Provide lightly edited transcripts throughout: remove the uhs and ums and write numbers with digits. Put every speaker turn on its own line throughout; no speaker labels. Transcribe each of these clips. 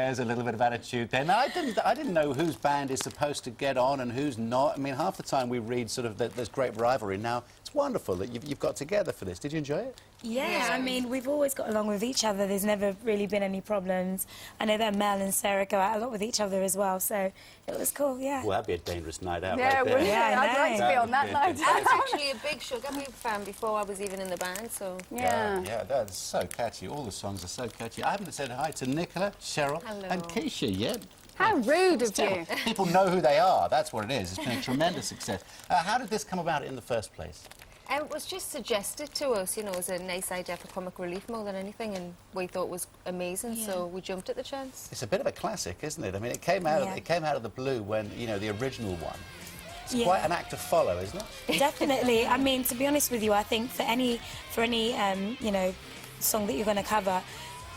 there's a little bit of attitude there. Now, I didn't know whose band is supposed to get on and who's not. I mean, half the time we read sort of that there's great rivalry. Now, it's wonderful that you've got together for this. Did you enjoy it?
Yeah, I mean, we've always got along with each other. There's never really been any problems. I know that Mel and Sarah go out a lot with each other as well, so it was cool, yeah.
Well, that'd be a dangerous night out
yeah,
right there.
Yeah, I'd like to be on that night.
I was actually a big Sugababes fan before I was even in the band, so...
Yeah.
Yeah, that's so catchy. All the songs are so catchy. I haven't said hi to Nicola, Cheryl and Keisha yet.
How rude of you.
People know who they are. That's what it is. It's been a tremendous success. How did this come about in the first place?
It was just suggested to us, you know, as a nice idea for comic relief more than anything, and we thought it was amazing, so we jumped at the chance.
It's a bit of a classic, isn't it? I mean, it came out of the blue when, you know, the original one. It's quite an act to follow, isn't it?
Definitely. I mean, to be honest with you, I think for any you know, song that you're going to cover,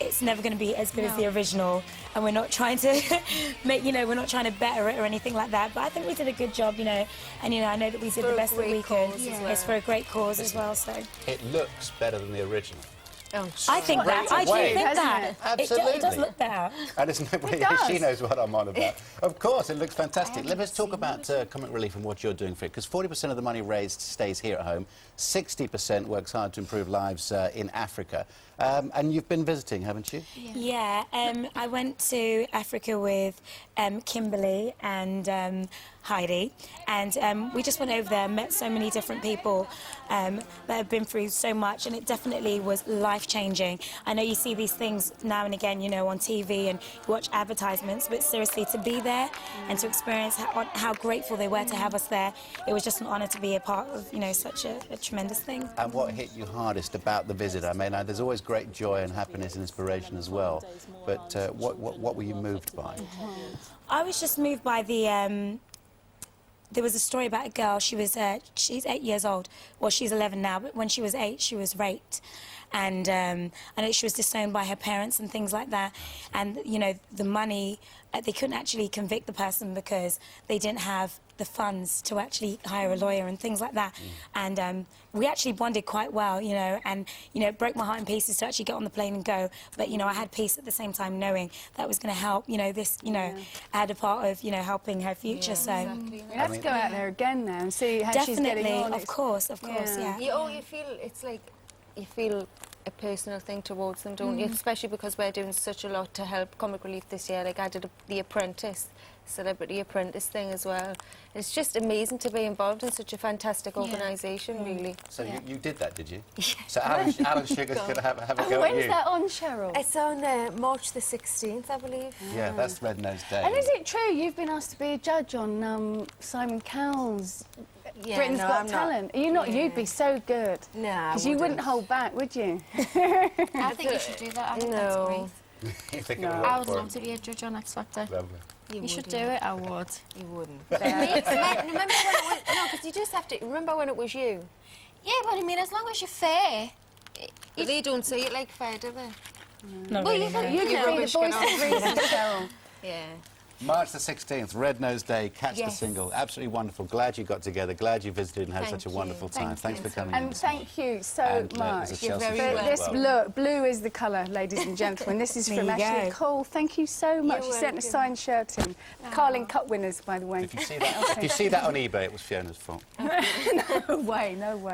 it's never going to be as good as the original, and we're not trying to make, you know, we're not trying to better it or anything like that, but I think we did a good job, you know, and, you know, I know that we did the best that we could. It's for a great cause as well, so... It
looks better than the original.
Oh, I think that. I do think that.
Absolutely.
It does look better.
And isn't it? She knows what I'm on about. Of course, it looks fantastic. Let's talk about comic relief and what you're doing for it, because 40% of the money raised stays here at home, 60% works hard to improve lives in Africa. And you've been visiting, haven't you?
Yeah, I went to Africa with Kimberly and Heidi, and we just went over there, met so many different people that have been through so much, and it definitely was life-changing. I know you see these things now and again, you know, on TV and you watch advertisements, but seriously, to be there and to experience how grateful they were to have us there, it was just an honour to be a part of, you know, such a tremendous thing.
And what hit you hardest about the visit? I mean, there's always great joy and happiness and inspiration as well, but what were you moved by?
I was just moved by the... there was a story about a girl. She's 8 years old. Well, she's 11 now, but when she was 8, she was raped. And I know she was disowned by her parents and things like that. And, you know, the money, they couldn't actually convict the person because they didn't have the funds to actually hire a lawyer and things like that. And we actually bonded quite well, you know, and, you know, it broke my heart in pieces to actually get on the plane and go. But, you know, I had peace at the same time knowing that was going to help, you know, this, you know, I had a part of, you know, helping her future, so...
Exactly.
Let's go out there again now and see how she's getting on.
Of course, yeah.
You feel, it's like, you feel a personal thing towards them, don't you? Especially because we're doing such a lot to help comic relief this year. Like I did The Apprentice, Celebrity Apprentice thing as well. It's just amazing to be involved in such a fantastic organisation, really.
So you did that, did you? Yeah. So Aloud Sugar's going to have a go at you.
When's that on, Cheryl?
It's on March the 16th, I believe.
Yeah, that's Red Nose Day.
And is it true you've been asked to be a judge on Simon Cowell's Britain's Got Talent? You're not. You'd be so good.
No,
because you wouldn't hold back, would you?
I think you should do that. I think that's great.
I
would love to be a judge on X Factor.
Lovely.
You should do it. I would.
You wouldn't. Remember when it was... No, because you just have to... Remember when it was you?
Yeah, but I mean, as long as you're fair.
But they don't see it like fair, do they?
No,
well,
really,
you can be the voice of reason, Cheryl.
Yeah.
March the 16th, Red Nose Day, catch the single. Absolutely wonderful. Glad you got together. Glad you visited and had such a wonderful time. Thanks for coming in.
And thank you so much.
You're very
This blue is the colour, ladies and gentlemen. This is from Ashley Cole. Thank you so much. You sent a signed shirt in. Carling Cup winners, by the way.
If you see that on eBay, it was Fiona's fault.
No way, no way.